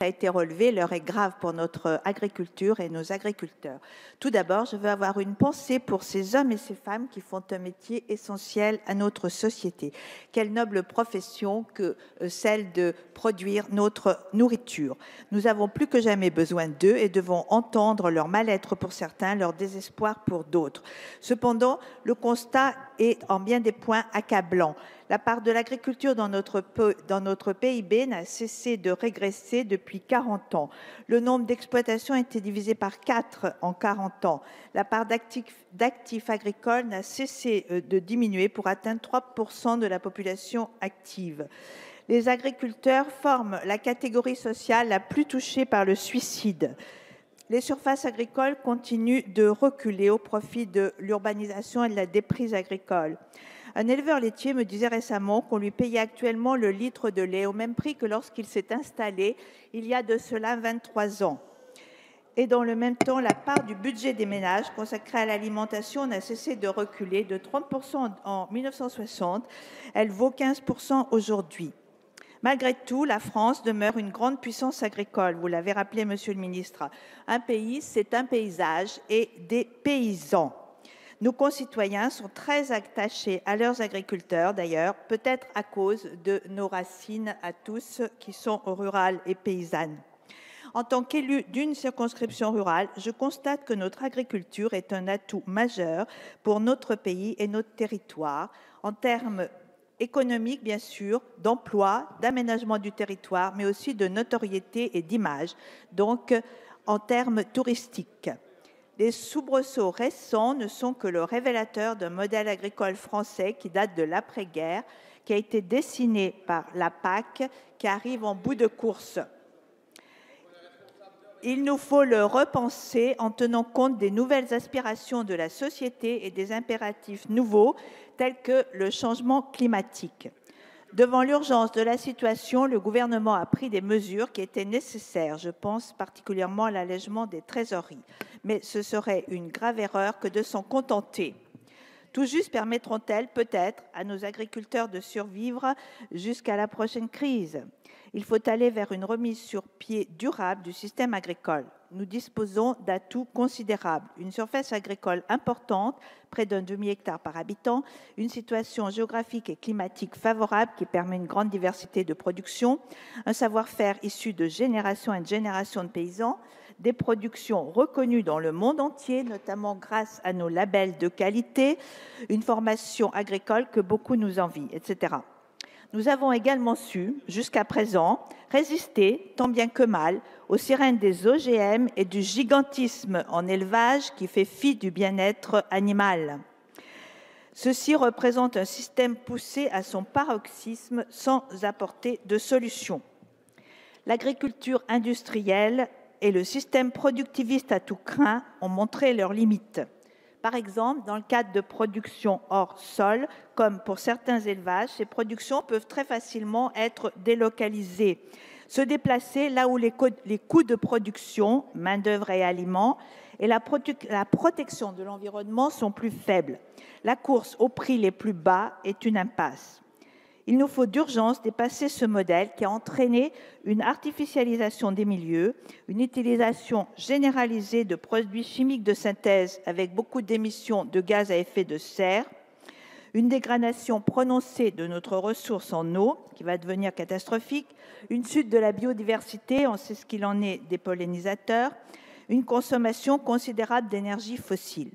a été relevé, l'heure est grave pour notre agriculture et nos agriculteurs. Tout d'abord, je veux avoir une pensée pour ces hommes et ces femmes qui font un métier essentiel à notre société. Quelle noble profession que celle de produire notre nourriture. Nous avons plus que jamais besoin d'eux et devons entendre leur mal-être pour certains, leur désespoir pour d'autres. Cependant, le constat est en bien des points accablant. La part de l'agriculture dans notre PIB n'a cessé de régresser depuis 40 ans. Le nombre d'exploitations a été divisé par 4 en 40 ans. La part d'actifs agricoles n'a cessé de diminuer pour atteindre 3% de la population active. Les agriculteurs forment la catégorie sociale la plus touchée par le suicide. Les surfaces agricoles continuent de reculer au profit de l'urbanisation et de la déprise agricole. Un éleveur laitier me disait récemment qu'on lui payait actuellement le litre de lait au même prix que lorsqu'il s'est installé il y a de cela 23 ans. Et dans le même temps, la part du budget des ménages consacrée à l'alimentation n'a cessé de reculer de 30% en 1960. Elle vaut 15% aujourd'hui. Malgré tout, la France demeure une grande puissance agricole. Vous l'avez rappelé, Monsieur le Ministre. Un pays, c'est un paysage et des paysans. Nos concitoyens sont très attachés à leurs agriculteurs, d'ailleurs, peut-être à cause de nos racines à tous qui sont rurales et paysannes. En tant qu'élu d'une circonscription rurale, je constate que notre agriculture est un atout majeur pour notre pays et notre territoire, en termes économiques, bien sûr, d'emploi, d'aménagement du territoire, mais aussi de notoriété et d'image, donc en termes touristiques. Les soubresauts récents ne sont que le révélateur d'un modèle agricole français qui date de l'après-guerre, qui a été dessiné par la PAC, qui arrive en bout de course. Il nous faut le repenser en tenant compte des nouvelles aspirations de la société et des impératifs nouveaux, tels que le changement climatique. Devant l'urgence de la situation, le gouvernement a pris des mesures qui étaient nécessaires. Je pense particulièrement à l'allègement des trésoreries. Mais ce serait une grave erreur que de s'en contenter. Tout juste permettront-elles peut-être à nos agriculteurs de survivre jusqu'à la prochaine crise. Il faut aller vers une remise sur pied durable du système agricole. Nous disposons d'atouts considérables. Une surface agricole importante, près d'un demi-hectare par habitant, une situation géographique et climatique favorable qui permet une grande diversité de production, un savoir-faire issu de génération en génération de paysans, des productions reconnues dans le monde entier, notamment grâce à nos labels de qualité, une formation agricole que beaucoup nous envient, etc. Nous avons également su, jusqu'à présent, résister, tant bien que mal, aux sirènes des OGM et du gigantisme en élevage qui fait fi du bien-être animal. Ceci représente un système poussé à son paroxysme sans apporter de solution. L'agriculture industrielle et le système productiviste à tout crin ont montré leurs limites. Par exemple, dans le cadre de production hors sol, comme pour certains élevages, ces productions peuvent très facilement être délocalisées, se déplacer là où les coûts de production, main-d'œuvre et aliments, et la protection de l'environnement sont plus faibles. La course aux prix les plus bas est une impasse. Il nous faut d'urgence dépasser ce modèle qui a entraîné une artificialisation des milieux, une utilisation généralisée de produits chimiques de synthèse avec beaucoup d'émissions de gaz à effet de serre, une dégradation prononcée de notre ressource en eau qui va devenir catastrophique, une chute de la biodiversité, on sait ce qu'il en est des pollinisateurs, une consommation considérable d'énergie fossile.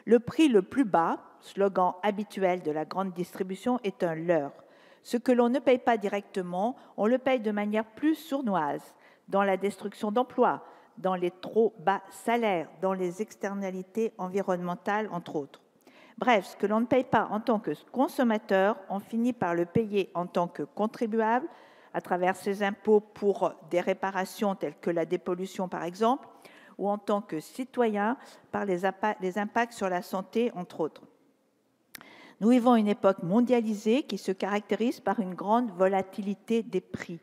Le prix le plus bas, slogan habituel de la grande distribution, est un leurre. Ce que l'on ne paye pas directement, on le paye de manière plus sournoise, dans la destruction d'emplois, dans les trop bas salaires, dans les externalités environnementales, entre autres. Bref, ce que l'on ne paye pas en tant que consommateur, on finit par le payer en tant que contribuable, à travers ses impôts pour des réparations telles que la dépollution par exemple, ou en tant que citoyen par les impacts sur la santé, entre autres. Nous vivons une époque mondialisée qui se caractérise par une grande volatilité des prix.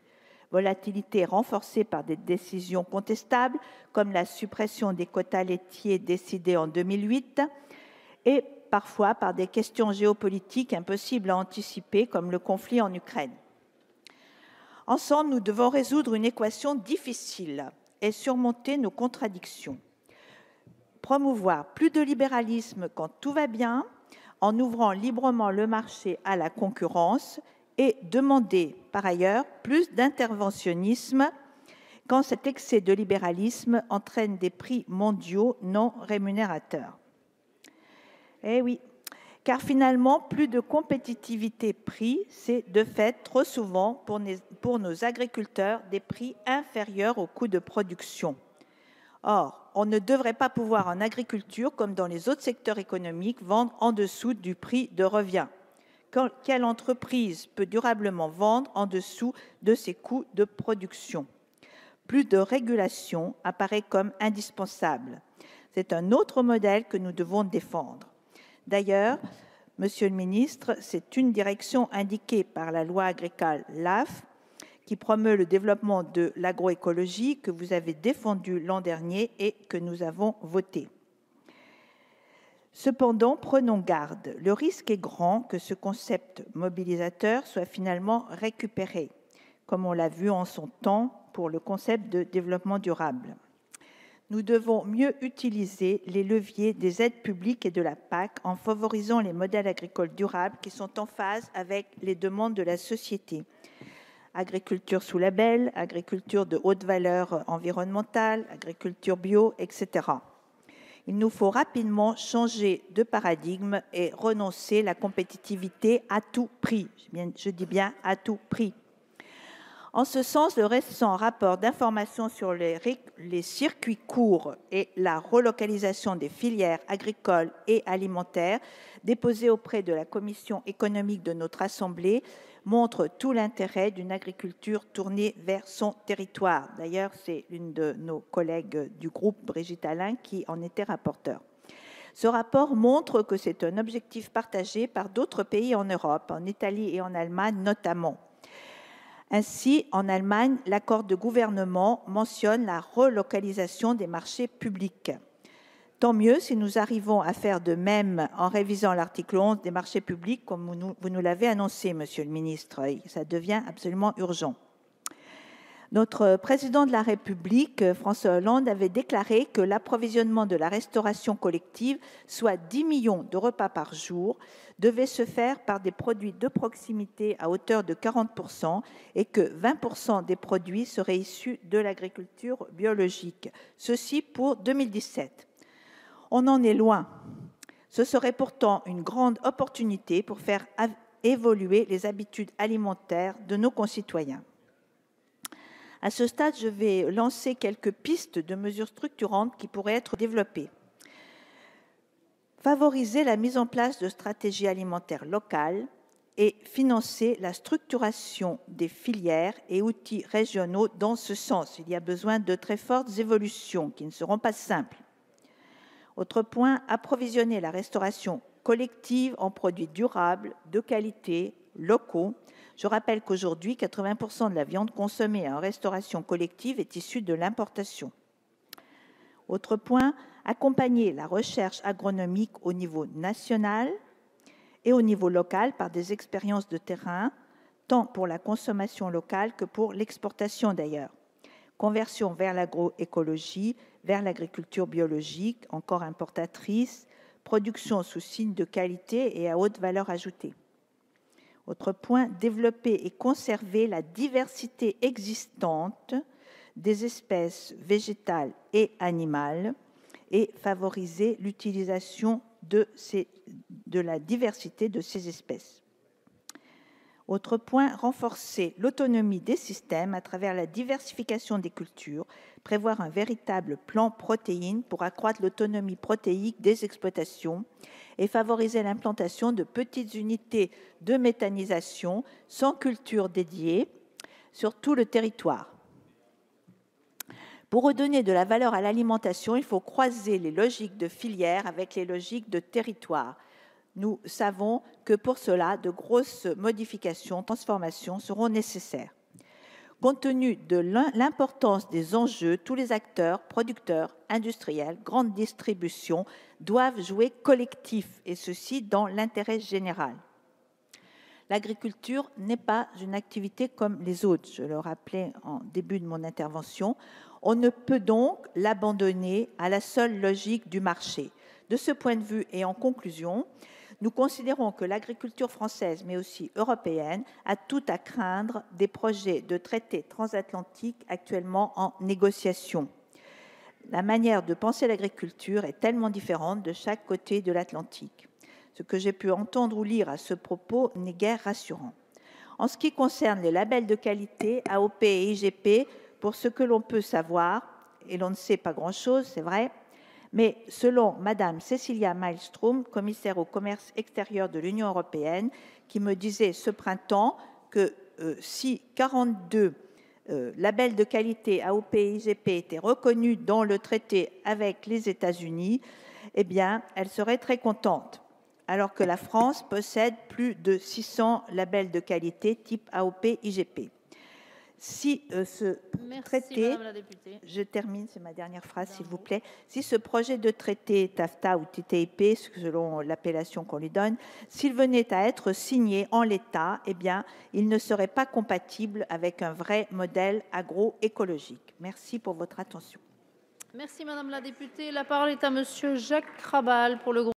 Volatilité renforcée par des décisions contestables, comme la suppression des quotas laitiers décidée en 2008, et parfois par des questions géopolitiques impossibles à anticiper, comme le conflit en Ukraine. Ensemble, nous devons résoudre une équation difficile et surmonter nos contradictions. Promouvoir plus de libéralisme quand tout va bien, en ouvrant librement le marché à la concurrence, et demander par ailleurs plus d'interventionnisme quand cet excès de libéralisme entraîne des prix mondiaux non rémunérateurs. Eh oui, car finalement, plus de compétitivité prix, c'est de fait trop souvent pour nos agriculteurs des prix inférieurs aux coûts de production. Or, on ne devrait pas pouvoir en agriculture, comme dans les autres secteurs économiques, vendre en dessous du prix de revient. Quelle entreprise peut durablement vendre en dessous de ses coûts de production? Plus de régulation apparaît comme indispensable. C'est un autre modèle que nous devons défendre. D'ailleurs, Monsieur le ministre, c'est une direction indiquée par la loi agricole LAF qui promeut le développement de l'agroécologie que vous avez défendu l'an dernier et que nous avons voté. Cependant, prenons garde. Le risque est grand que ce concept mobilisateur soit finalement récupéré, comme on l'a vu en son temps pour le concept de développement durable. Nous devons mieux utiliser les leviers des aides publiques et de la PAC en favorisant les modèles agricoles durables qui sont en phase avec les demandes de la société. Agriculture sous label, agriculture de haute valeur environnementale, agriculture bio, etc. Il nous faut rapidement changer de paradigme et renoncer à la compétitivité à tout prix. Je dis bien à tout prix. En ce sens, le récent rapport d'information sur les circuits courts et la relocalisation des filières agricoles et alimentaires, déposé auprès de la Commission économique de notre Assemblée, montre tout l'intérêt d'une agriculture tournée vers son territoire. D'ailleurs, c'est une de nos collègues du groupe, Brigitte Allain, qui en était rapporteure. Ce rapport montre que c'est un objectif partagé par d'autres pays en Europe, en Italie et en Allemagne notamment. Ainsi, en Allemagne, l'accord de gouvernement mentionne la relocalisation des marchés publics. Tant mieux si nous arrivons à faire de même en révisant l'article 11 des marchés publics, comme vous nous l'avez annoncé, Monsieur le ministre. Ça devient absolument urgent. Notre président de la République, François Hollande, avait déclaré que l'approvisionnement de la restauration collective, soit 10 millions de repas par jour, devait se faire par des produits de proximité à hauteur de 40% et que 20% des produits seraient issus de l'agriculture biologique. Ceci pour 2017. On en est loin. Ce serait pourtant une grande opportunité pour faire évoluer les habitudes alimentaires de nos concitoyens. À ce stade, je vais lancer quelques pistes de mesures structurantes qui pourraient être développées. Favoriser la mise en place de stratégies alimentaires locales et financer la structuration des filières et outils régionaux dans ce sens. Il y a besoin de très fortes évolutions qui ne seront pas simples. Autre point, approvisionner la restauration collective en produits durables, de qualité, locaux. Je rappelle qu'aujourd'hui, 80% de la viande consommée en restauration collective est issue de l'importation. Autre point, accompagner la recherche agronomique au niveau national et au niveau local par des expériences de terrain, tant pour la consommation locale que pour l'exportation d'ailleurs. Conversion vers l'agroécologie, vers l'agriculture biologique, encore importatrice, production sous signe de qualité et à haute valeur ajoutée. Autre point, développer et conserver la diversité existante des espèces végétales et animales et favoriser l'utilisation de la diversité de ces espèces. Autre point, renforcer l'autonomie des systèmes à travers la diversification des cultures, prévoir un véritable plan protéines pour accroître l'autonomie protéique des exploitations et favoriser l'implantation de petites unités de méthanisation sans culture dédiée sur tout le territoire. Pour redonner de la valeur à l'alimentation, il faut croiser les logiques de filière avec les logiques de territoire. Nous savons que pour cela, de grosses modifications, transformations seront nécessaires. Compte tenu de l'importance des enjeux, tous les acteurs, producteurs, industriels, grande distribution, doivent jouer collectif, et ceci dans l'intérêt général. L'agriculture n'est pas une activité comme les autres, je le rappelais en début de mon intervention. On ne peut donc l'abandonner à la seule logique du marché. De ce point de vue et en conclusion, nous considérons que l'agriculture française, mais aussi européenne, a tout à craindre des projets de traités transatlantiques actuellement en négociation. La manière de penser l'agriculture est tellement différente de chaque côté de l'Atlantique. Ce que j'ai pu entendre ou lire à ce propos n'est guère rassurant. En ce qui concerne les labels de qualité, AOP et IGP, pour ce que l'on peut savoir, et l'on ne sait pas grand-chose, c'est vrai, mais selon Madame Cecilia Malmström, commissaire au commerce extérieur de l'Union européenne, qui me disait ce printemps que si 42 labels de qualité AOP et IGP étaient reconnus dans le traité avec les États-Unis, eh bien, elle serait très contente, alors que la France possède plus de 600 labels de qualité type AOP IGP. Si ce traité, Madame la députée. Je termine, c'est ma dernière phrase, s'il vous plaît. Si ce projet de traité TAFTA ou TTIP, selon l'appellation qu'on lui donne, s'il venait à être signé en l'état, eh bien, il ne serait pas compatible avec un vrai modèle agroécologique. Merci pour votre attention. Merci Madame la députée. La parole est à Monsieur Jacques Krabal pour le groupe